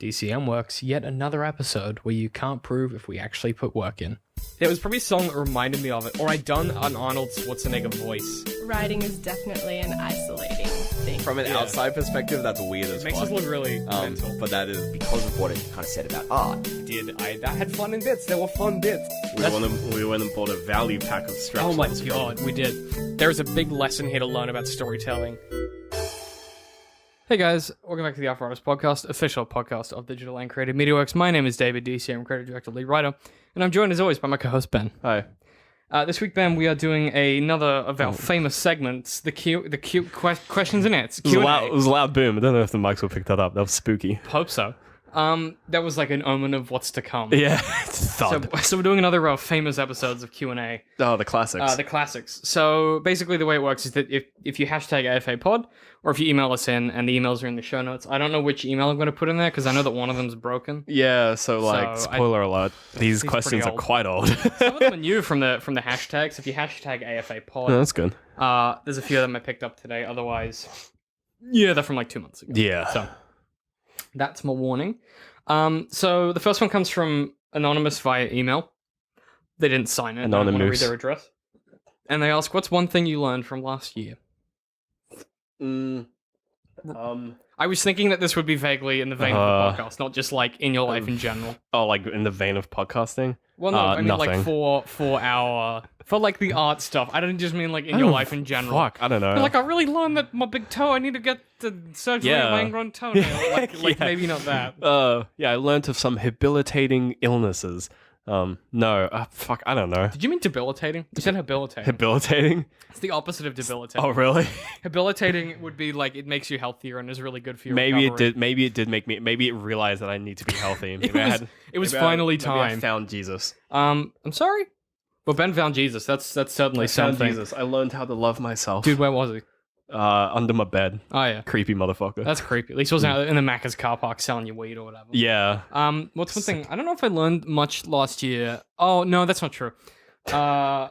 DCM Works, yet another episode where you can't prove if we actually put work in. It was probably a song that reminded me of it, or I'd done an Arnold Schwarzenegger voice. Writing is definitely an isolating thing. From an outside perspective, that's weird as It makes fuck. us look really mental. But that is because of what it kind of said about art. I had fun in bits. There were fun bits. we went and bought a value pack of straps. Oh my god, we did. There is a big lesson here to learn about storytelling. Hey guys, welcome back to the Alpha Artist Podcast, official podcast of Digital and Creative Media Works. My name is David DCM, creative director, lead writer, and I'm joined as always by my co-host Ben. Hi. This week, Ben, we are doing another of our famous segments, the cute questions and answers. It was a loud boom. I don't know if the mics will pick that up. That was spooky. Hope so. That was like an omen of what's to come. Yeah. So we're doing another of our famous episodes of Q&A. Oh, the classics. The classics. So basically the way it works is that if you hashtag AFA pod, or if you email us in, and the emails are in the show notes, I don't know which email I'm going to put in there, because I know that one of them's broken. Yeah, so spoiler alert, these questions are quite old. Some of them are new from the hashtags. If you hashtag AFA pod, Oh, that's good. there's a few of them I picked up today. Otherwise, yeah, they're from like 2 months ago. Yeah. So that's my warning. So the first one comes from Anonymous via email. They didn't sign it. I don't want to read Anonymous. their address. And they ask, what's one thing you learned from last year? I was thinking that this would be vaguely in the vein of the podcast, not just like in your life in general. Oh, like in the vein of podcasting? Well, no, I mean nothing. like for like the art stuff. I don't just mean like in your life in general. Fuck, I don't know. But, like, I really learned that my big toe, I need to get the surgery Yeah. on my ingrown toenail. Like Yeah. maybe not that. Yeah, I learned of some habilitating illnesses. Fuck, I don't know. Did you mean debilitating? You said habilitating. Habilitating? It's the opposite of debilitating. Oh, really? Habilitating would be like it makes you healthier and is really good for your Maybe recovery. it did make me. Maybe it realized that I need to be healthy. It was finally maybe I time. found Jesus. I'm sorry. Well, Ben found Jesus. That's certainly I found something. Jesus. I learned how to love myself. Dude, where was he? Under my bed. Oh yeah, Creepy motherfucker. that's creepy. At least he wasn't out in the Macca's car park selling you weed or whatever. Yeah. What's one thing? I don't know if I learned much last year. Oh no, that's not true. I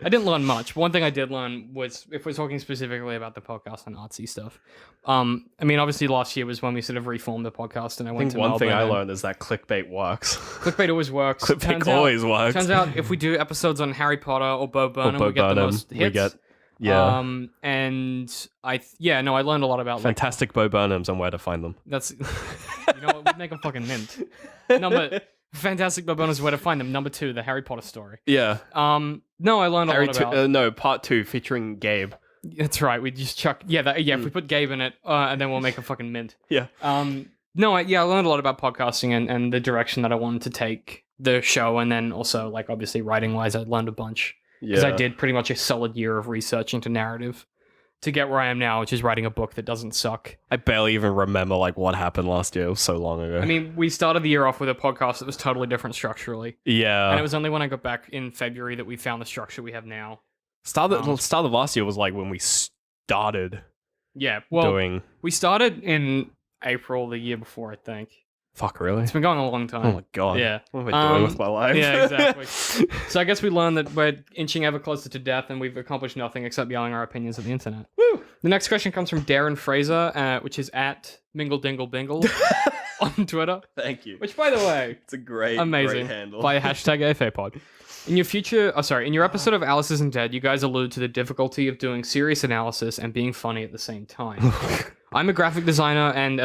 didn't learn much. One thing I did learn was, if we're talking specifically about the podcast and artsy stuff, I mean, obviously last year was when we sort of reformed the podcast, and I I went think to one thing I Melbourne, learned is that clickbait works. Clickbait always works. Clickbait always works. Turns out if we do episodes on Harry Potter or Bo Burnham, we get the most hits. Yeah. And I learned a lot about like, Fantastic Bo Burnhams and where to find them. that's you know what, we'd make them fucking mint. Fantastic Bo Burnhams, where to find them. Number 2, the Harry Potter story. Yeah. No, I learned a lot about. Part 2 featuring Gabe. That's right. We just chuck. If we put Gabe in it, and then we'll make a fucking mint. Yeah. I learned a lot about podcasting and the direction that I wanted to take the show, and then also like obviously writing wise, I learned a bunch because I did pretty much a solid year of research into narrative to get where I am now, which is writing a book that doesn't suck. I barely even remember like what happened last year. It was so long ago. I mean, we started the year off with a podcast that was totally different structurally, yeah. and it was only when I got back in February that we found the structure we have now. Start of last year was like when we started Yeah, well, doing. we started in April the year before, I think. Fuck, really? It's been going a long time. Oh my god. Yeah. What am I doing with my life? Yeah, exactly. So I guess we learned that we're inching ever closer to death, and we've accomplished nothing except yelling our opinions at the internet. Woo! The next question comes from Darren Fraser, which is at Mingle Dingle Bingle on Twitter. Thank you. Which, by the way, It's a great, amazing. great handle. By hashtag AFAPod. In your episode of Alice Isn't Dead, you guys allude to the difficulty of doing serious analysis and being funny at the same time. I'm a graphic designer, and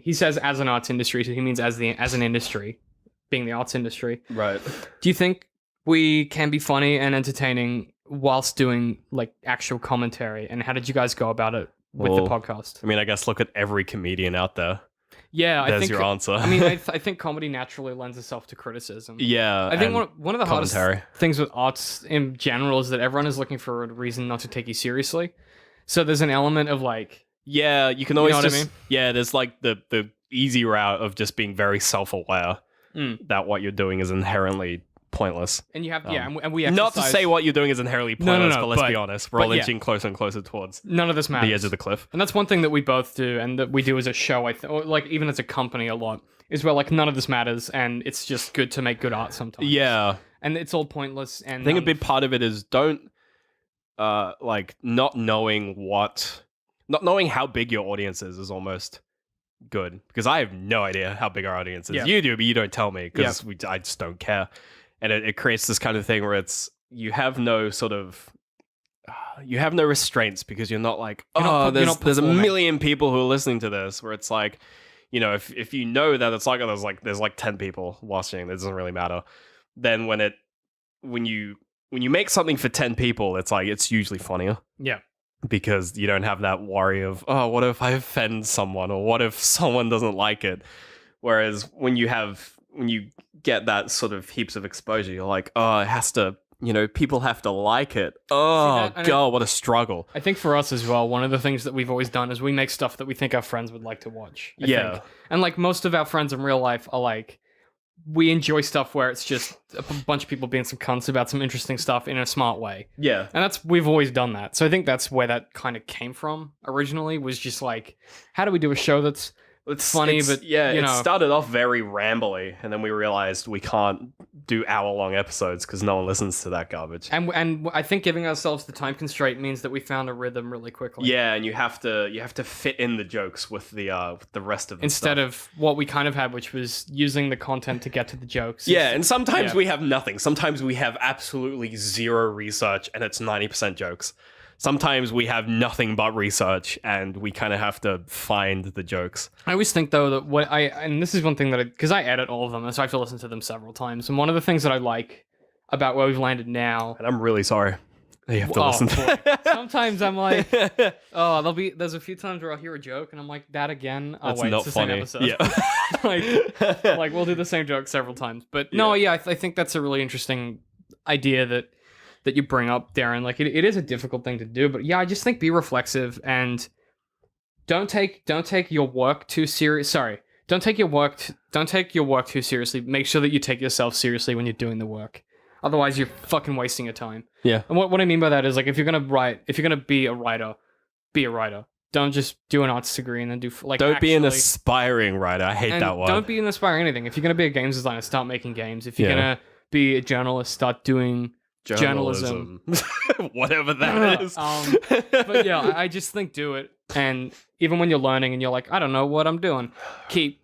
he says as an arts industry, so he means as an industry, being the arts industry. Right. Do you think we can be funny and entertaining whilst doing like actual commentary? And how did you guys go about it with the podcast? I mean, I guess look at every comedian out there. Yeah, There's your answer. I mean, I think comedy naturally lends itself to criticism. Yeah. I think one of the hardest commentary. things with arts in general is that everyone is looking for a reason not to take you seriously. So there's an element of like, Yeah, you can always know what I just... mean? Yeah, there's like the easy route of just being very self-aware that what you're doing is inherently pointless. and you have and we exercise, Not to say what you're doing is inherently pointless, no, but let's but- be honest. We're all but yeah. inching closer and closer towards none of this matters. the edge of the cliff. And that's one thing that we both do, and that we do as a show, or like even as a company a lot, is where like none of this matters, and it's just good to make good art sometimes. Yeah. And it's all pointless. And I think a big part of it is don't like not knowing what not knowing how big your audience is almost good, because I have no idea how big our audience is. Yeah. You do, but you don't tell me because I just don't care, and it creates this kind of thing where it's you have no sort of you have no restraints because you're not like there's a performing. million people who are listening to this, where it's like, you know, if you know that it's like there's like 10 people watching, it doesn't really matter. Then when you make something for 10 people, it's like it's usually funnier. Yeah. Because you don't have that worry of, oh, what if I offend someone, or what if someone doesn't like it? Whereas when you get that sort of heaps of exposure, you're like, oh, it has to, you know, people have to like it. Oh, and God, what a struggle. I think for us as well, one of the things that we've always done is we make stuff that we think our friends would like to watch. I think. And like most of our friends in real life are like, we enjoy stuff where it's just a bunch of people being some cunts about some interesting stuff in a smart way. Yeah. And we've always done that. So I think that's where that kind of came from originally, was just like, how do we do a show that's funny, but yeah, you it know, started off very rambly, and then we realized we can't do hour-long episodes because no one listens to that garbage. and I think giving ourselves the time constraint means that we found a rhythm really quickly. Yeah, and you have to fit in the jokes with the rest of the Instead stuff. of what we kind of had, which was using the content to get to the jokes. Yeah, and sometimes Yeah. we have nothing. Sometimes we have absolutely zero research and it's 90% jokes. Sometimes we have nothing but research and we kind of have to find the jokes. I always think though that and this is one thing that because I edit all of them, and so I have to listen to them several times. And one of the things that I like about where we've landed now, And I'm really sorry that you have to listen to boy. that. Sometimes I'm like, oh, there's a few times where I'll hear a joke and I'm like, that again? Oh That's wait, not it's the funny. same episode. Yeah. like we'll do the same joke several times. But no, yeah, I think that's a really interesting idea that you bring up, Darren. Like it is a difficult thing to do, but yeah, I just think be reflexive and don't take your work too serious. Sorry, don't take your work too seriously. Make sure that you take yourself seriously when you're doing the work. Otherwise, you're fucking wasting your time. Yeah. And what I mean by that is like if you're gonna be a writer, be a writer. Don't just do an arts degree and then do like. Don't be an actually- aspiring writer. I hate and that word. don't be an aspiring anything. If you're gonna be a games designer, start making games. If you're Yeah. gonna be a journalist, start doing journalism. Whatever that is. But yeah, I just think do it. And even when you're learning and you're like, I don't know what I'm doing, keep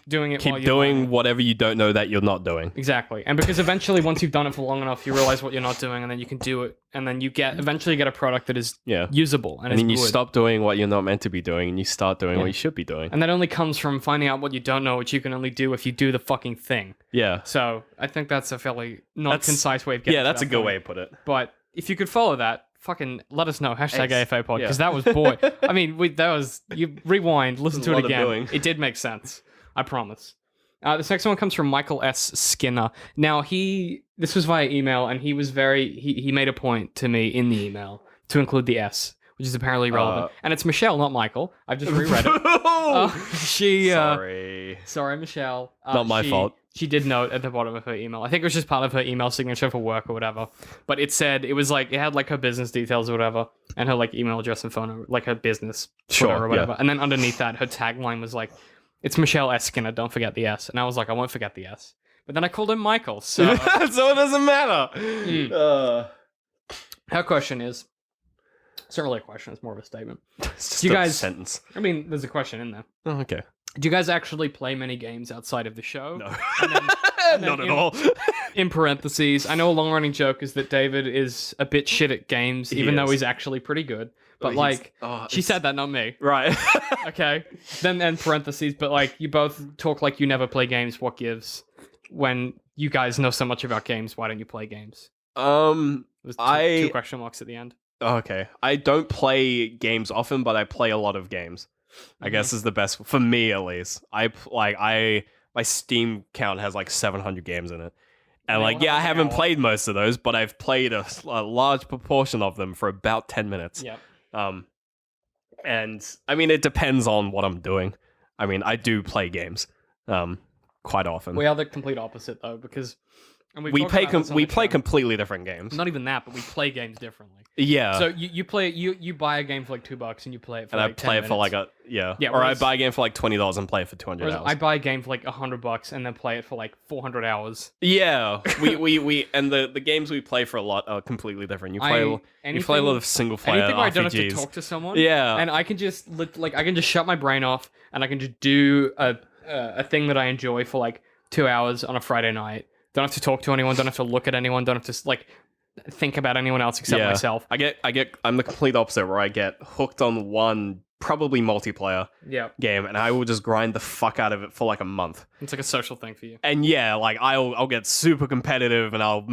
doing it. while Keep you're doing learning. whatever you don't know that you're not doing. Exactly. And because eventually, once you've done it for long enough, you realize what you're not doing, and then you can do it, and then you eventually get a product that is Yeah. usable and And then you is good. stop doing what you're not meant to be doing, and you start doing what you should be doing. And that only comes from finding out what you don't know, which you can only do if you do the fucking thing. Yeah. So I think that's a fairly not That's- concise way of getting. Yeah, to that's a that good point. way to put it. But if you could follow that, fucking let us know. Hashtag Ex- AFA pod, yeah. because that was boy. I mean, you rewind, listen There's to a it lot of again. doing. It did make sense. I promise. This next one comes from Michael S. Skinner. Now this was via email, and he was he made a point to me in the email to include the S, which is apparently relevant. And it's Michelle, not Michael. I've just reread it. Sorry, Michelle. Not my fault. She did note at the bottom of her email. I think it was just part of her email signature for work or whatever. But it said it had like her business details or whatever, and her like email address and phone number, like her business Twitter Sure, or whatever. yeah. And then underneath that, her tagline was like, "It's Michelle S. Skinner. Don't forget the S." And I was like, I won't forget the S. But then I called him Michael. So So it doesn't matter. her question is, it's not really a question. It's more of a statement. It's just You a guys- sentence. I mean, there's a question in there. Oh, okay. Do you guys actually play many games outside of the show? No. then Not at in- all. In parentheses, I know a long-running joke is that David is a bit shit at games, even though is. he's actually pretty good. But He's- like, oh, she it's- said that, not me. Right. Okay. Then end parentheses, but like, you both talk like you never play games. What gives? When you guys know so much about games, why don't you play games? There's two question marks at the end. Okay. I don't play games often, but I play a lot of games. I guess is the best for me at least. My Steam count has like 700 games in it. And like, yeah, I haven't played most of those, but I've played a large proportion of them for about 10 minutes. Yep. And I mean, it depends on what I'm doing. I mean, I do play games, quite often. We are the complete opposite though, because And we've we talked play about this on we the play show. completely different games. Not even that, but we play games differently. Yeah. So you buy a game for like $2 and you play it for and I like play 10 it for like minutes. yeah. Or I whereas- buy a game for like $20 and play it for 200 Whereas hours. I buy a game for like $100 and then play it for like 400 hours. Yeah, we and the games we play for a lot are completely different. You play a lot anything- of single player Anything where I don't have to RPGs. talk to someone. Yeah, And I can just I can just shut my brain off and I can just do a thing that I enjoy for like 2 hours on a Friday night. Don't have to talk to anyone. Don't have to look at anyone. Don't have to like think about anyone else except yeah. myself. I'm the complete opposite where I get hooked on one probably multiplayer Yeah, game and I will just grind the fuck out of it for like a month. it's like a social thing for you. And yeah, like I'll get super competitive and I'll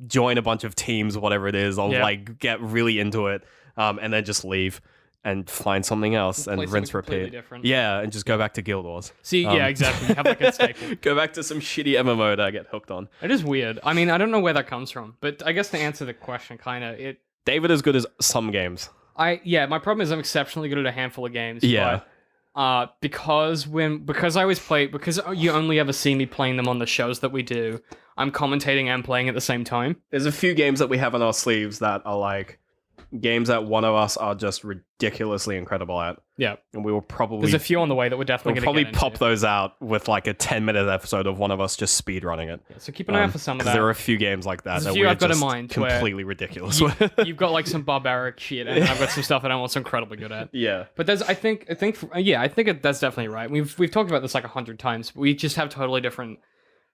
join a bunch of teams, whatever it is. I'll Yeah. like get really into it, and then just leave and find something else Play and something rinse completely repeat. different. Yeah, and just go back to Guild Wars. See, yeah, exactly. You have like a staple. Go back to some shitty MMO that I get hooked on. It is weird. I mean, I don't know where that comes from, but I guess to answer the question, kind of David is good as some games. my problem is I'm exceptionally good at a handful of games. Yeah. But, because I always play because you only ever see me playing them on the shows that we do. I'm commentating and playing at the same time. There's a few games that we have on our sleeves that are like games that one of us are just ridiculously incredible at. Yeah, And we will probably there's a few on the way that we're definitely we'll going to probably pop those out with like a 10-minute episode of one of us just speed running it. Yeah, so keep an eye out for some of Because that. there are a few games like that There's a that few we're I've got in just mind where completely ridiculous You, with. you've got like some barbaric shit, and I've got some stuff that I'm also incredibly good at. Yeah. But that's I think that's definitely right. We've talked about this like 100 times. We just have totally different.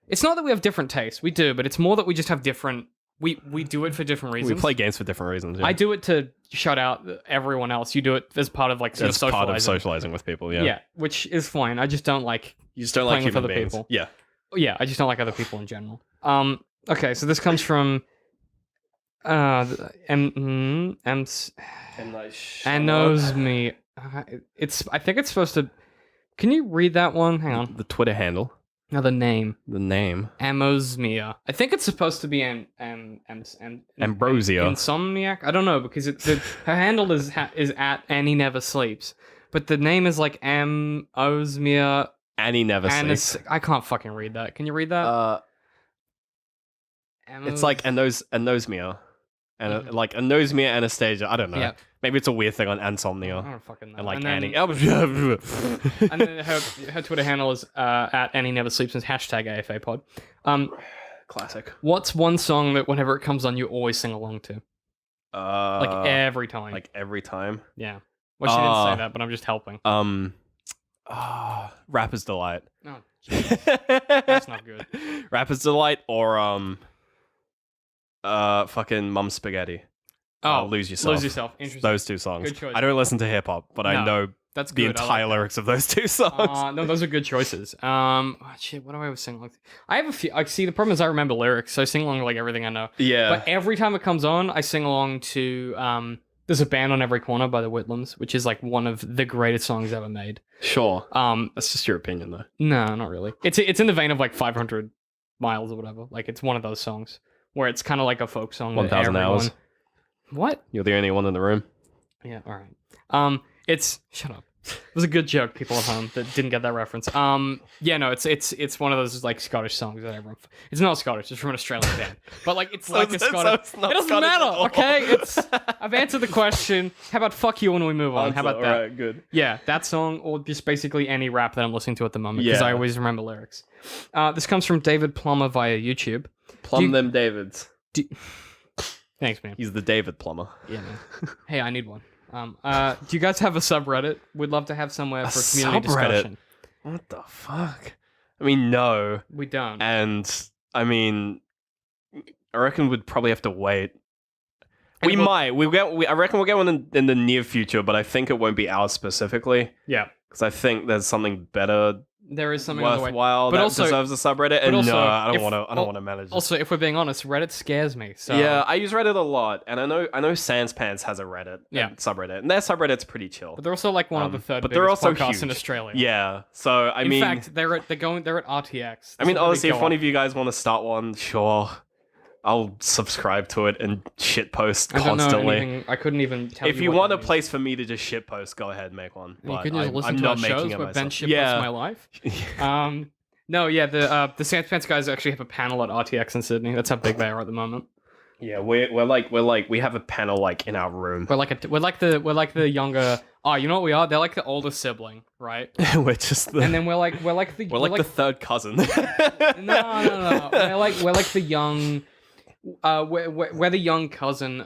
It's not that we have different tastes. We do, but it's more that we just have different. We do it for different reasons. We play games for different reasons. Yeah. I do it to shut out everyone else. You do it as part of like sort As of socializing. part of socializing with people. Yeah. Yeah, which is fine. I just don't like. You just don't like Playing with human other beings. people. Yeah. Yeah, I just don't like other people in general. Okay, so this comes from. Knows me. I think it's supposed to. Can you read that one? Hang on. The Twitter handle. No, the name. The name. Amosmia. I think it's supposed to be Ambrosia. Insomniac. I don't know because her handle is at Annie Never Sleeps, but the name is like Amosmia. Annie never sleeps. I can't fucking read that. Can you read that? It's like anosmia. And like anosmia Anastasia. I don't know. Yeah. Maybe it's a weird thing on I insomnia. don't fucking know. And like then- Annie. And then her Twitter handle is at Annie Never Sleeps and hashtag AFA Pod. Classic. What's one song that whenever it comes on you always sing along to? Like every time. like every time. Yeah. Well, she didn't say that, but I'm just helping. Rapper's Delight. No, that's not good. Rapper's Delight or fucking Mum Spaghetti. Oh, Lose Yourself. Lose Yourself. Interesting. Those two songs. Good choice. I don't listen to hip hop, but I No, know That's the good. I entire like lyrics of those two songs. that. No, those are good choices. Shit, what do I always sing? I have a few. I see. The problem is I remember lyrics, so I sing along to, like everything I know. Yeah. But every time it comes on, I sing along to There's a Band on Every Corner by the Whitlams, which is like one of the greatest songs ever made. Sure. That's just your opinion, though. No, not really. It's in the vein of like 500 Miles or whatever. Like it's one of those songs where it's kind of like a folk song. that 1,000 hours. everyone- What? You're the only one in the room. Yeah. All right. It's shut up. It was a good joke, people at home that didn't get that reference. Yeah, no, it's one of those like Scottish songs that everyone. It's not Scottish. It's from an Australian band, but like it's like a Scottish. it's not It doesn't Scottish matter, at all. okay? It's. I've answered the question. How about fuck you when we move on? How about that? Alright, good. Yeah, that song, or just basically any rap that I'm listening to at the moment, because Yeah. I always remember lyrics. This comes from David Plummer via YouTube. Plumb you- them Davids. Thanks, man. He's the David Plumber. Yeah, man. Hey, I need one. Do you guys have a subreddit? We'd love to have somewhere for community subreddit? discussion. What the fuck? I mean, no. We don't. And, I mean, I reckon we'd probably have to wait. And We we'll- might. I reckon we'll get one in the near future, but I think it won't be ours specifically. Yeah, Because I think there's something better, there is something on the way. worthwhile But that also- deserves a subreddit. And also, no, I if- don't want to manage it. Also, if we're being honest, Reddit scares me. So Yeah, I use Reddit a lot, and I know Sans Pants has a Reddit, Yeah. subreddit, and their subreddit's pretty chill. but they're also like one of the third but biggest they're also podcasts in huge. Australia. Yeah, so I In mean, fact, they're at RTX. I That's mean, where we honestly, go if one on. of you guys want to start one, sure, I'll subscribe to it and shitpost I don't know constantly. anything. I couldn't even tell If you you what want that a means. place for me to just shitpost, go ahead, make one. You But can just I'm listen to not our making shows it where Ben myself. shitposts Yeah, my life. No, yeah, the Sans Pants guys actually have a panel at RTX in Sydney. That's how big they are at the moment. Yeah, we're like we have a panel like in our room. We're like the younger. Oh, you know what we are? They're like the older sibling, right? We're just the And then we're like the third cousin. no. We're like the young. We're the young cousin.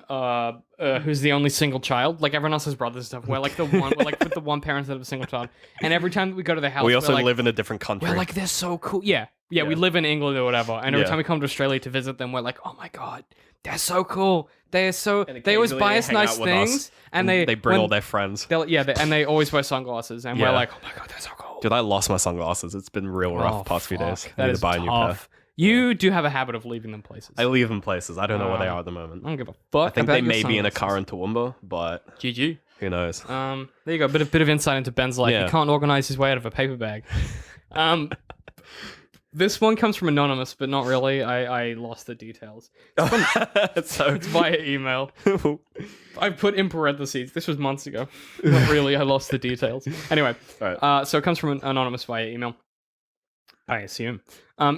Who's the only single child? Like everyone else has brothers and stuff. We're like the one. We're like with the one parents that have a single child. And every time that we go to the house, we also we're like, live in a different country. we're like, they're so cool. Yeah, we live in England or whatever. And every Yeah. time we come to Australia to visit them, we're like, oh my god, they're so cool. They're so. And They always occasionally buy they us hang nice out with us, things, and they bring when- all their friends. and they always wear sunglasses, and we're Yeah. like, oh my god, they're so cool. Dude, I lost my sunglasses. It's been real rough Oh, the past few days. fuck. I That need is to buy a new pair. tough. You do have a habit of leaving them places. I leave them places. I don't know where they Uh, are at the moment. I don't give a fuck. I think about they your may be in a sunglasses. car in Toowoomba, but GG. who knows? There you go. Bit of insight into Ben's life. Yeah. He can't organize his way out of a paper bag. This one comes from anonymous, but not really. I lost the details. So It's via email. I put in parentheses. This was months ago. Not really. I lost the details. Anyway, Alright. so it comes from an anonymous via email. I assume.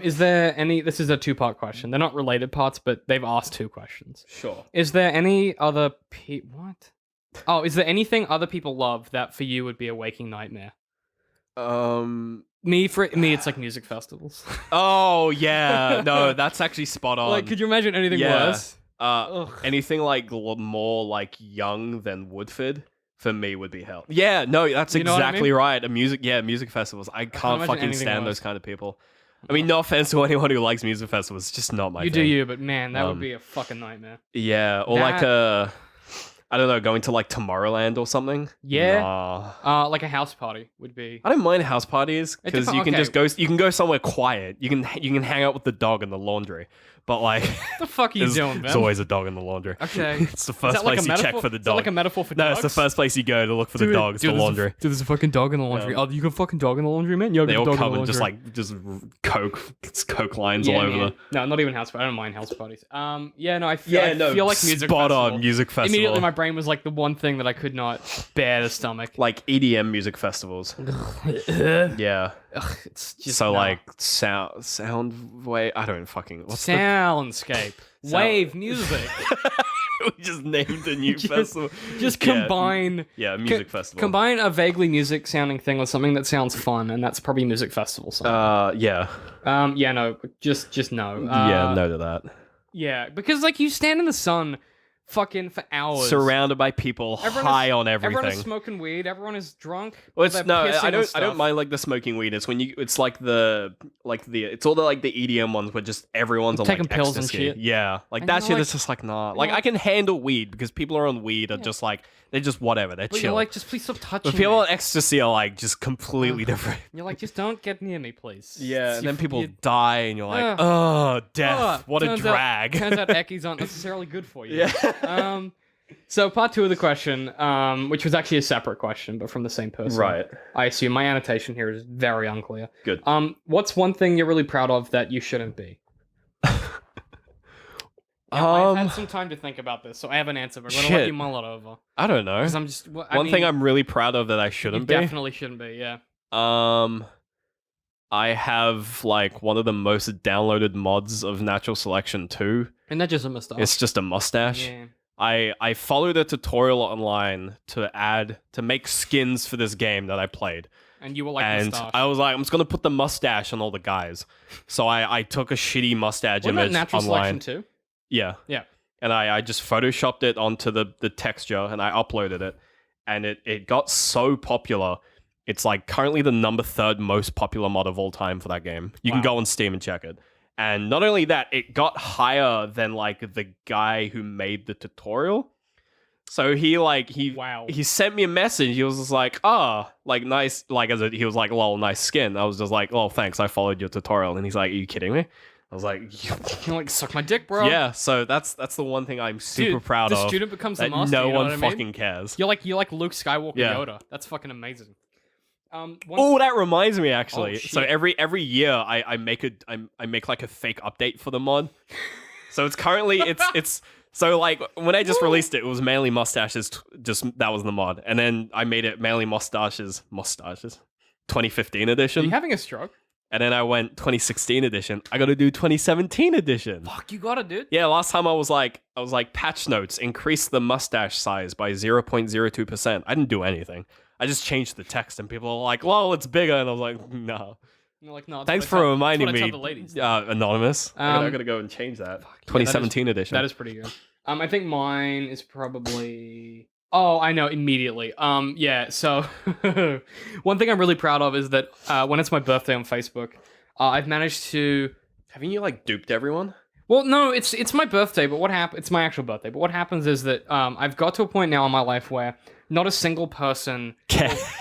Is there any? This is a two-part question. They're not related parts, but they've asked two questions. sure. Is there any other what? Oh, is there anything other people love that for you would be a waking nightmare? Me, it's like music festivals. Oh yeah. No, that's actually spot on. Like, could you imagine anything Yeah. worse? Ugh. Anything like more like young than Woodford for me would be hell. Yeah, no, that's You know what I exactly mean? right. Music festivals. I can't imagine fucking anything stand worse. those kind of people. I mean, no offense to anyone who likes music festivals, it's just not my You thing. do you, but man, that would Um, be a fucking nightmare. Yeah, or like I don't know, going to like Tomorrowland or something. Yeah. Nah. Like a house party would be. I don't mind house parties because you can okay. just go. You can go somewhere quiet. You can hang out with the dog in the laundry. But like, What the fuck are you doing, Ben? there's always a dog in the laundry. Okay. It's the Is first that like place a you check metaphor? for the Is that dog. like a metaphor for No, dogs? it's the first place you go to look for the dogs. The there's a- laundry. Dude, there's a fucking dog in the laundry. Yeah. Oh, you got a fucking dog in the laundry, man? Yeah, They all dog in come the and just laundry. like coke lines Yeah, all over man. the. No, not even house parties. I don't mind house parties. Yeah, no, I feel, like music spot festival. on music festival. Immediately, my brain was like the one thing that I could not bear to stomach. like EDM music festivals. Yeah. Ugh, it's just So nah. like sound wave. I don't fucking. What's soundscape, wave music. we just named a new Just- festival. Just Yeah, combine. Yeah, music festival. Combine a vaguely music sounding thing with something that sounds fun, and that's probably music festival. Yeah. Yeah, no, just no. Yeah, no to that. Yeah, because like you stand in the sun, fucking for hours, Surrounded by people, Everyone high is- on everything. Everyone is smoking weed. Everyone is drunk. Well, it's they're no, pissing I and don't. I stuff. don't mind like the smoking weed. It's when it's like it's all the like the EDM ones where just everyone's on Taking like pills and ecstasy. shit. Yeah, like And that you're shit like- is just like nah. you're Like I like- can handle weed because people are on weed are just like they're just whatever. They're But chill. you're like, just please stop touching but people me. on ecstasy are like just completely different. You're like, just don't get near me, please. Yeah, and then people you- die, and you're like, Ugh. oh, death! Ugh, what a turns out- drag! Turns out eckies aren't necessarily good for you. Yeah. So part two of the question, which was actually a separate question, but from the same person. Right. I assume my annotation here is very unclear. Good. What's one thing you're really proud of that you shouldn't be? I've had some time to think about this, so I have an answer, but I'm gonna let Shit. you mull it over. I don't know. Because I'm just One thing I'm really proud of that I you shouldn't be. definitely shouldn't be. Yeah. I have like one of the most downloaded mods of Natural Selection 2. And that just a mistake. It's just a mustache. Yeah. I followed a tutorial online to make skins for this game that I played. And you were like, And moustache. I was like, I'm just gonna put the mustache on all the guys. So I took a shitty mustache What about image natural online. selection too? Yeah. Yeah. And I just photoshopped it onto the texture and I uploaded it. And it got so popular. It's like currently the number 3rd most popular mod of all time for that game. You can Wow. go on Steam and check it. And not only that, it got higher than like the guy who made the tutorial. So he Wow. he sent me a message. He was just like, like nice, like he was like, lol, nice skin. I was just like, oh, thanks, I followed your tutorial. And he's like, are you kidding me? I was like, You're like, suck my dick, bro. yeah. So that's the one thing I'm super Dude, proud the of. student becomes the That master. no you know one what I mean? fucking cares. You're like Luke Skywalker Yeah. Yoda. That's fucking amazing. Oh, that reminds me actually. Oh, So shit. every year I make like a fake update for the mod. So it's currently it's so like when I just released it, it was mainly mustaches. Just that was the mod, and then I made it mainly mustaches. 2015 Are edition. you having a stroke? And then I went 2016 edition. I got to do 2017 edition. Fuck, you got it, dude. Yeah, last time I was like, patch notes, increase the mustache size by 0.02%. I didn't do anything. I just changed the text, and people are like, "Lol, it's bigger," and I was like, "No." You're like, no. Thanks for reminding me. The ladies. Anonymous. I Um, gotta go and change that. Fuck, yeah, 2017 edition. That is pretty good. I think mine is probably. Oh, I know immediately. Yeah. So, one thing I'm really proud of is that when it's my birthday on Facebook, I've managed to. Haven't you like duped everyone? Well, no, it's my birthday, but what happens? It's my actual birthday, but what happens is that I've got to a point now in my life where not a single person.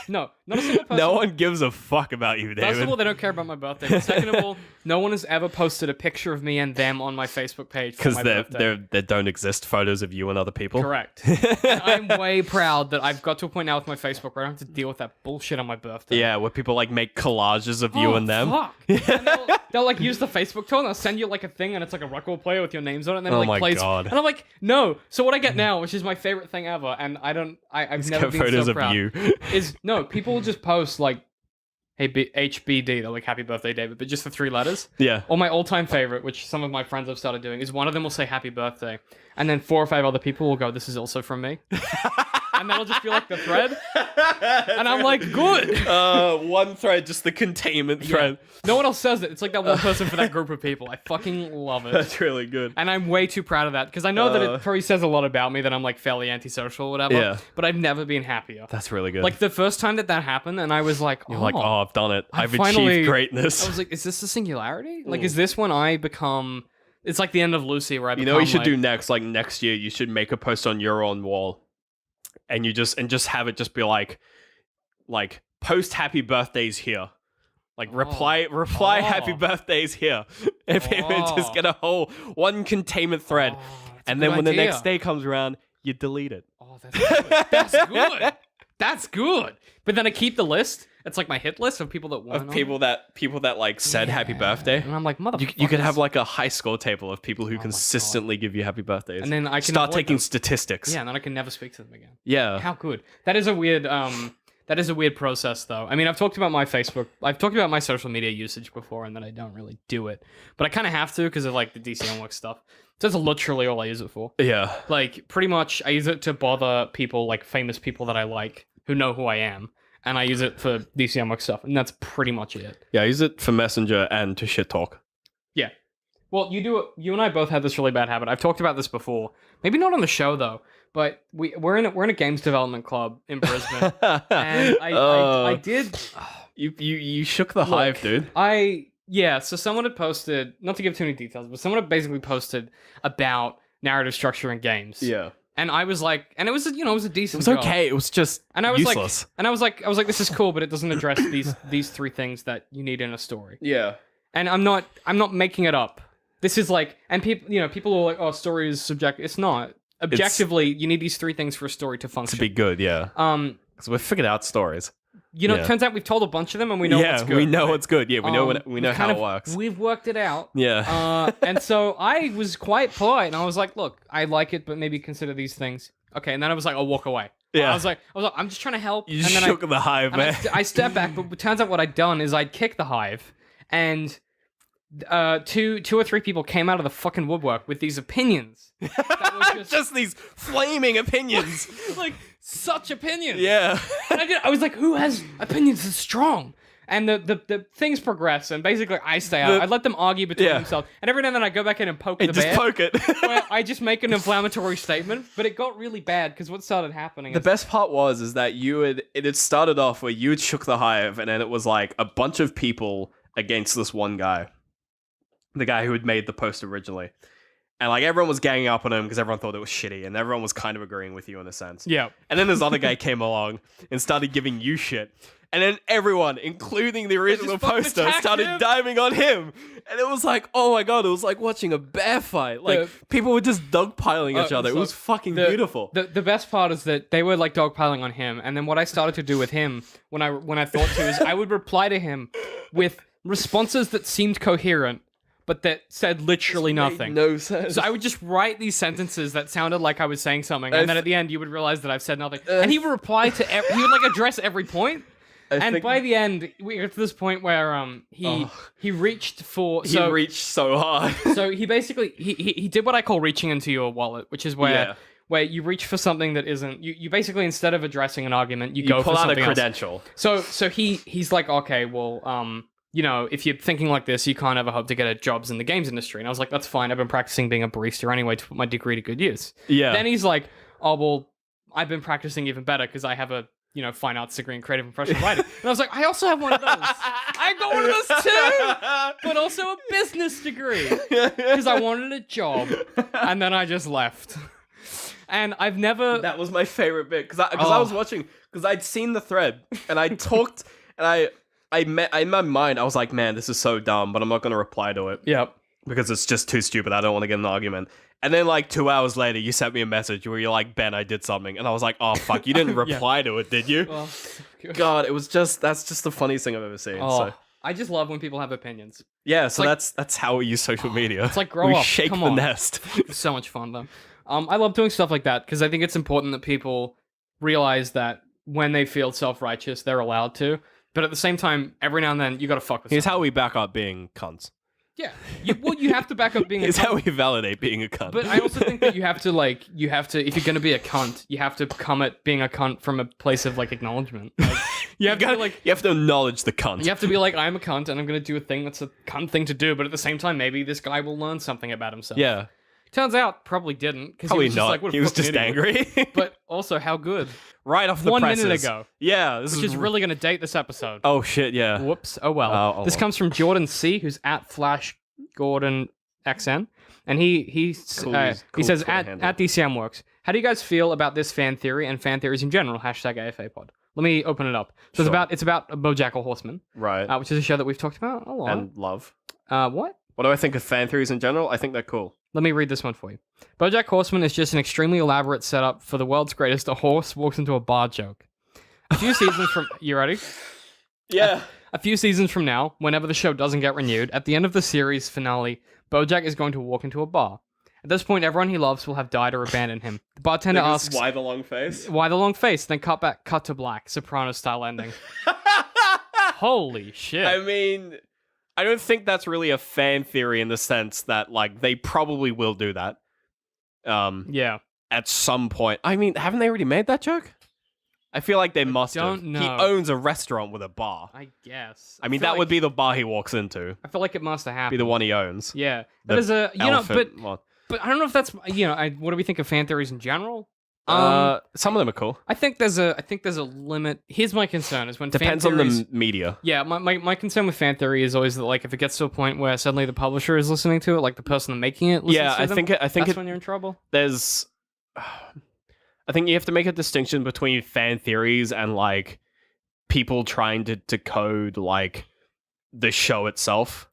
No, not a single person. No one gives a fuck about you, David. First of all, they don't care about my birthday. But second of all, no one has ever posted a picture of me and them on my Facebook page for Because my birthday. there don't exist photos of you and other people. Correct. And I'm way proud that I've got to a point now with my Facebook where I don't have to deal with that bullshit on my birthday. Yeah, where people like make collages of you Oh, and them. Fuck. And they'll like use the Facebook tool and they'll send you like a thing and it's like a record player with your names on it and then it Oh like my plays. God. And I'm like, no. So what I get now, which is my favorite thing ever, and I've never Get been photos so of proud, you. is no, people will just post like, hey, HBD, they're like, happy birthday, David, but just the 3 letters. Yeah. Or my all-time favorite, which some of my friends have started doing, is one of them will say happy birthday, and then 4 or 5 other people will go, this is also from me. And that'll just be like the thread. And I'm like, good. One thread, just the containment thread. No one else says it. It's like that one person for that group of people. I fucking love it. That's really good. And I'm way too proud of that because I know that it probably says a lot about me that I'm like fairly antisocial or whatever. Yeah. But I've never been happier. That's really good. Like the first time that happened, and I was like, You're like, oh, I've done it. I've finally- achieved greatness. I was like, is this the singularity? Like, is this when I become? It's like the end of Lucy, where I You become. know what you should like, do next? Like next year, you should make a post on your own wall, and just have it just be like post happy birthdays here, like reply happy Oh. birthdays here, and just get a whole one containment thread, Oh, that's a and then good when the idea. next day comes around, you delete it. Oh, that's good. That's good. That's good. But then I keep the list. It's like my hit list of people that want Of people that like said happy birthday. And I'm like, motherfucker. You could have like a high score table of people who God. consistently give you happy birthdays. And then I can start avoid taking them. statistics. Yeah, and then I can never speak to them again. Yeah. How good. That is a weird process though. I mean, I've talked about my social media usage before and that I don't really do it. But I kind of have to because of like the DC Work stuff. So that's literally all I use it for. Yeah. Like pretty much I use it to bother people, like famous people that I like who know who I am. And I use it for DC Work stuff. And that's pretty much it. Yeah, I use it for Messenger and to shit talk. Yeah. Well, you do it. You and I both have this really bad habit. I've talked about this before. Maybe not on the show though, but we're in a games development club in Brisbane, and I did. You shook the hive, dude. So someone had posted, not to give too many details, but someone had basically posted about narrative structure in games. Yeah. And I was like, and it was it was a It decent. was job. okay. It was just And I was useless. I was like, this is cool, but it doesn't address these 3 things that you need in a story. Yeah. And I'm not making it up. This is like, and people are like, oh, story is subjective. It's not. Objectively, you need these 3 things for a story to To function. be good, yeah. Because we've figured out stories. It yeah. turns out we've told a bunch of them and we know what's good. we know right? what's good. Yeah, we know how it works. We've worked it out. Yeah. And so I was quite polite and I was like, look, I like it, but maybe consider these things. Okay, and then I was like, I'll walk away. Yeah. I was like, I'm just trying to help. You and then shook the hive, and man. I stepped back, but it turns out what I'd done is I'd kicked the hive, and 2 or 3 people came out of the fucking woodwork with these opinions. That was just these flaming opinions. like such opinions. Yeah. And I was like, who has opinions that's strong? And the things progress, and basically I stay out. I let them argue between themselves, and every now and then I go back in and poke the Just bear. poke it. Where I just make an inflammatory statement, but it got really bad because what started happening The is best part is that it had started off where you had shook the hive, and then it was like a bunch of people against this one guy, the guy who had made the post originally, and like everyone was ganging up on him because everyone thought it was shitty, and everyone was kind of agreeing with you in a sense. yeah. And then this other guy came along and started giving you shit. And then everyone, including the original just fucking poster, attacked started him. diving on him. And it was like, oh my god, it was like watching a bear fight. Like, people were just dogpiling each other. It so was fucking the- beautiful. The best part is that they were like dogpiling on him, and then what I started to do with him when I thought to is I would reply to him with responses that seemed coherent, but that said literally nothing. No sense. So I would just write these sentences that sounded like I was saying something, and then at the end you would realize that I've said nothing. And he would reply to he would like address every point. And think by the end, we get to this point where he reached for he reached so hard. so he basically he did what I call reaching into your wallet, which is where you reach for something that isn't you basically, instead of addressing an argument, you go pull for out a something else. credential. So he's like, okay, well, you know, if you're thinking like this, you can't ever hope to get a jobs in the games industry. And I was like, that's fine. I've been practicing being a barista anyway to put my degree to good use. Yeah. Then he's like, oh, well, I've been practicing even better because I have a, you know, fine arts degree in creative and professional writing. And I was like, I also have one of those. I got one of those too, but also a business degree because I wanted a job. And then I just left. And I've never... That was my favorite bit because I was watching, because I'd seen the thread and I talked and in my mind I was like, man, this is so dumb, but I'm not going to reply to it. Yep. Because it's just too stupid. I don't want to get in an argument. And then like 2 hours later, you sent me a message where you're like, Ben, I did something. And I was like, oh, fuck, you didn't reply to it, did you? Well, God, that's just the funniest thing I've ever seen. oh, So I just love when people have opinions. yeah, so like- that's how we use social media. It's like, grow we up. shake Come the on. nest. It's so much fun, though. I love doing stuff like that because I think it's important that people realize that when they feel self-righteous, they're allowed to. But at the same time, every now and then, you got to fuck with Here's someone. how we back up being cunts. Yeah. You have to back up being a Here's cunt. how we validate being a cunt. But I also think that you have to, if you're going to be a cunt, you have to come at being a cunt from a place of, acknowledgement. Like, you have to be you have to acknowledge the cunt. you have to be like, I'm a cunt and I'm going to do a thing that's a cunt thing to do. But at the same time, maybe this guy will learn something about himself. Yeah. Turns out, probably didn't. Because Probably he was just not. like, what a He was fucking just idiot. angry. But also, how good. right off the 1 presses. minute ago. Yeah. This Which is really going to date this episode. Oh, shit, yeah. Whoops. Oh well. Oh, This well. comes from Jordan C, who's at Flash Gordon XN, and he Cool says Twitter handle. at DCM Works. How do you guys feel about this fan theory and fan theories in general? Hashtag AFA Pod. Let me open it up. So Sure. it's about BoJack Horseman, Right. which is a show that we've talked about a lot. And love. What? What do I think of fan theories in general? I think they're cool. Let me read this one for you. BoJack Horseman is just an extremely elaborate setup for the world's greatest "a horse walks into a bar" joke. A few seasons from you ready? Yeah. A few seasons from now, whenever the show doesn't get renewed, at the end of the series finale, BoJack is going to walk into a bar. At this point, everyone he loves will have died or abandoned him. The bartender asks, Why the long face? "Why the long face?" Then cut to black, Sopranos style ending. Holy shit! I mean, I don't think that's really a fan theory in the sense that they probably will do that. Yeah, At some point. I mean, haven't they already made that joke? I feel like they must have. don't He know. owns a restaurant with a bar. I guess. I mean, feel that like- would be the bar he walks into. I feel like it must have Be happened. the one he owns. Yeah, The that is a Elephant one. but I don't know if that's what do we think of fan theories in general? Some of them are cool. I think there's a limit. Here's my concern: is when Depends fan on theories, the media. Yeah, my concern with fan theory is always that if it gets to a point where suddenly the publisher is listening to it, like the person making it listens Yeah, to I them, think that's when you're in trouble. there's I think you have to make a distinction between fan theories and people trying to code the show itself.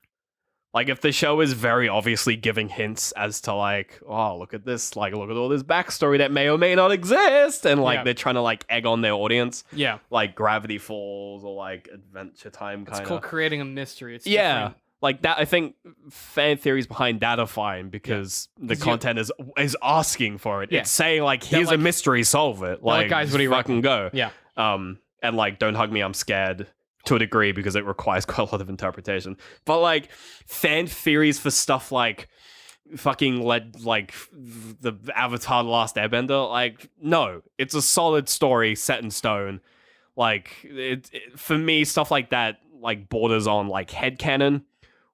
If the show is very obviously giving hints as to oh, look at this, look at all this backstory that may or may not exist, and Yeah. they're trying to egg on their audience, Yeah, like Gravity Falls or Adventure Time it's kind called of. creating a mystery. It's Yeah. different. Like that, I think fan theories behind that are fine because the 'Cause you- content is asking for it. Yeah. It's saying here's a like- mystery, solve it. like, guys, what do you fucking go? Yeah. And don't hug me, I'm scared to a degree because it requires quite a lot of interpretation. But fan theories for stuff fucking the Avatar: The Last Airbender, no, it's a solid story set in stone. For me, stuff like that borders on headcanon,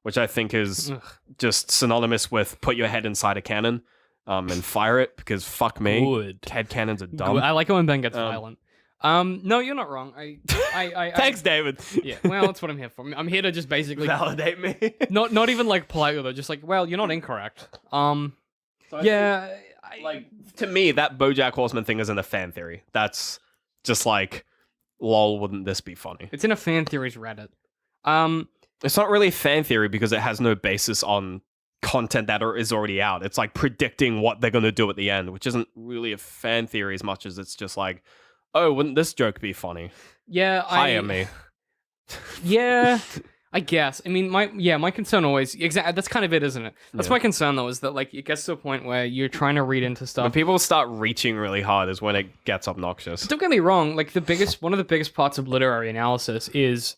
which I think is Ugh. just synonymous with put your head inside a cannon and fire it, because fuck me, Good. headcanons are dumb. I like it when Ben gets Um, violent. No, you're not wrong. I Thanks, David. Yeah, well, that's what I'm here for. I'm here to just basically Validate me. not even politely though, just well, you're not incorrect. So I Yeah, think, to me, that BoJack Horseman thing isn't a fan theory. That's just lol, wouldn't this be funny? it's in a fan theories Reddit. It's not really a fan theory because it has no basis on content that is already out. It's predicting what they're going to do at the end, which isn't really a fan theory as much as it's just oh, wouldn't this joke be funny? Yeah, Hire me. Yeah, I guess. I mean, my concern always exactly that's kind of it, isn't it? That's my concern though, is that like it gets to a point where you're trying to read into When stuff. people start reaching really hard is when it gets obnoxious. Don't get me wrong. Like one of the biggest parts of literary analysis is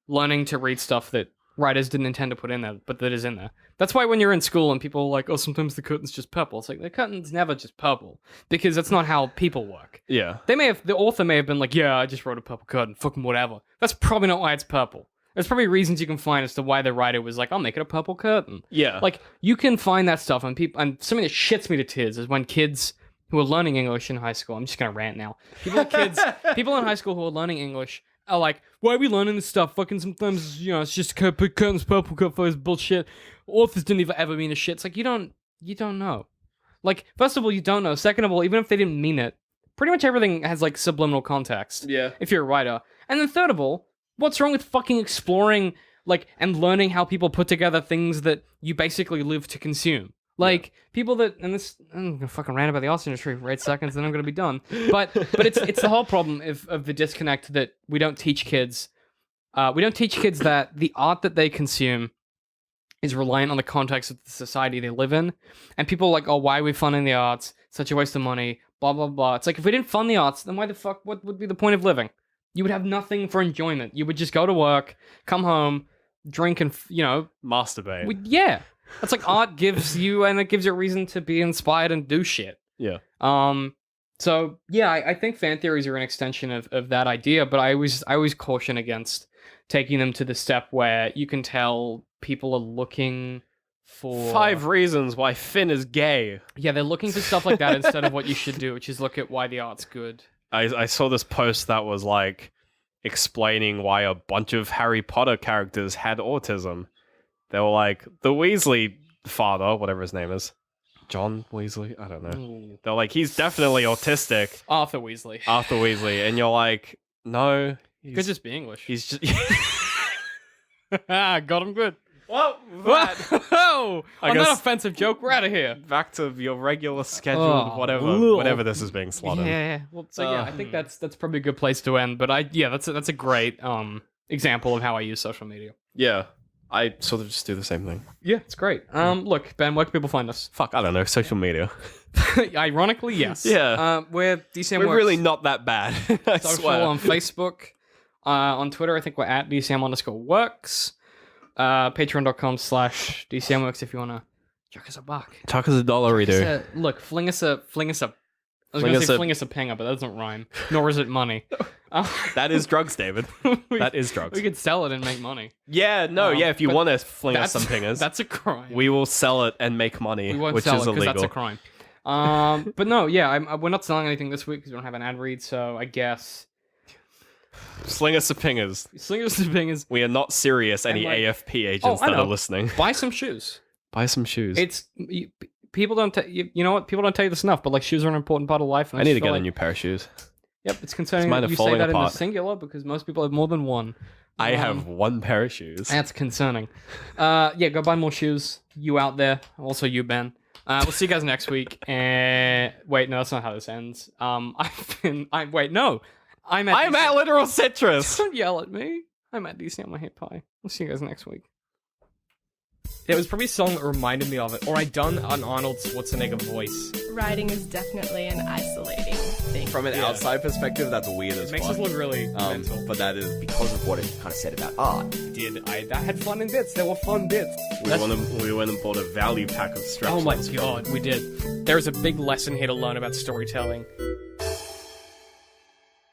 learning to read stuff that writers didn't intend to put in there, but that is in there. That's why when you're in school and people are like, oh, sometimes the curtain's just purple. It's like the curtain's never just purple because that's not how people work. Yeah. The author may have been like, yeah, I just wrote a purple curtain, fucking whatever. That's probably not why it's purple. There's probably reasons you can find as to why the writer was like, I'll make it a purple curtain. Yeah. Like, you can find that stuff, and something that shits me to tears is when kids who are learning English in high school, I'm just gonna rant now. People in high school who are learning English are like, why are we learning this stuff? Fucking sometimes, it's just put curtains purple, cut for bullshit. Authors didn't even ever mean a shit. It's like, you don't know. Like, first of all, you don't know. Second of all, even if they didn't mean it, pretty much everything has, like, subliminal context. Yeah. If you're a writer. And then third of all, what's wrong with fucking exploring, like, and learning how people put together things that you basically live to consume? Like, people that, and this, I'm gonna fucking rant about the arts industry for 8 seconds, then I'm gonna be done. But it's the whole problem of the disconnect that we don't teach kids. We don't teach kids that the art that they consume is reliant on the context of the society they live in. And people are like, oh, why are we funding the arts? Such a waste of money, blah, blah, blah. It's like, if we didn't fund the arts, then why the fuck, what would be the point of living? You would have nothing for enjoyment. You would just go to work, come home, drink, and, Masturbate. yeah. That's like art gives you, and it gives you a reason to be inspired and do shit. Yeah. So yeah, I think fan theories are an extension of that idea, but I always caution against taking them to the step where you can tell people are looking for 5 reasons why Finn is gay. Yeah, they're looking for stuff like that instead of what you should do, which is look at why the art's good. I saw this post that was like explaining why a bunch of Harry Potter characters had autism. They were like, the Weasley father, whatever his name is, John Weasley? I don't know. They're like, he's definitely autistic. Arthur Weasley. Arthur Weasley. And you're like, no. He could just be English. He's just... Got him good. Well, Oh, I on that guess- offensive joke, we're out of here. back to your regular scheduled whatever this is being slotted. Yeah. Well, so yeah, I think that's probably a good place to end. But that's a great example of how I use social media. Yeah. I sort of just do the same thing. Yeah, it's great. Look, Ben, where can people find us? Fuck, I don't know. Social media. Ironically, yes. Yeah. We're DCM We're Works really not that bad. I social swear. on Facebook. On Twitter, I think we're at DCM_works. Patreon.com/DCMworks if you want to chuck us a buck. Chuck us $1, dude. Look, fling us a. I was Fling going to us say a- fling us a pinger, but that doesn't rhyme. Nor is it money. That is drugs, David. That is drugs. We could sell it and make money. Yeah, no, yeah. If you but want to fling us some pingers, That's a crime. we will sell it and make money, We won't which sell is it because illegal. that's a crime. But no, yeah, we're not selling anything this week because we don't have an ad read. So I guess Sling us some pingers. sling us the pingers. We are not serious. Any like- AFP agents I that know. are listening, Buy some shoes. buy some shoes. People don't. You know what? People don't tell you this enough, but like shoes are an important part of life. And I need just to feel get a like- new pair of shoes. Yep, it's concerning Mine that are you say falling that in the apart. singular because most people have more than one. I have one pair of shoes. That's concerning. Yeah, go buy more shoes. You out there, also you, Ben. We'll see you guys next week. And wait, no, that's not how this ends. I'm at Literal Citrus. Don't yell at me. I'm at DC on my hit pie. We'll see you guys next week. It was probably a song that reminded me of it, or I'd done an Arnold Schwarzenegger voice. Writing is definitely an isolating thing. From an outside perspective, that's weird as It makes fuck. us look really mental. But that is Because of what it kind of said about art. I had fun in bits. There were fun bits. We went and bought a value pack of straps. Oh my god, we did. There is a big lesson here to learn about storytelling.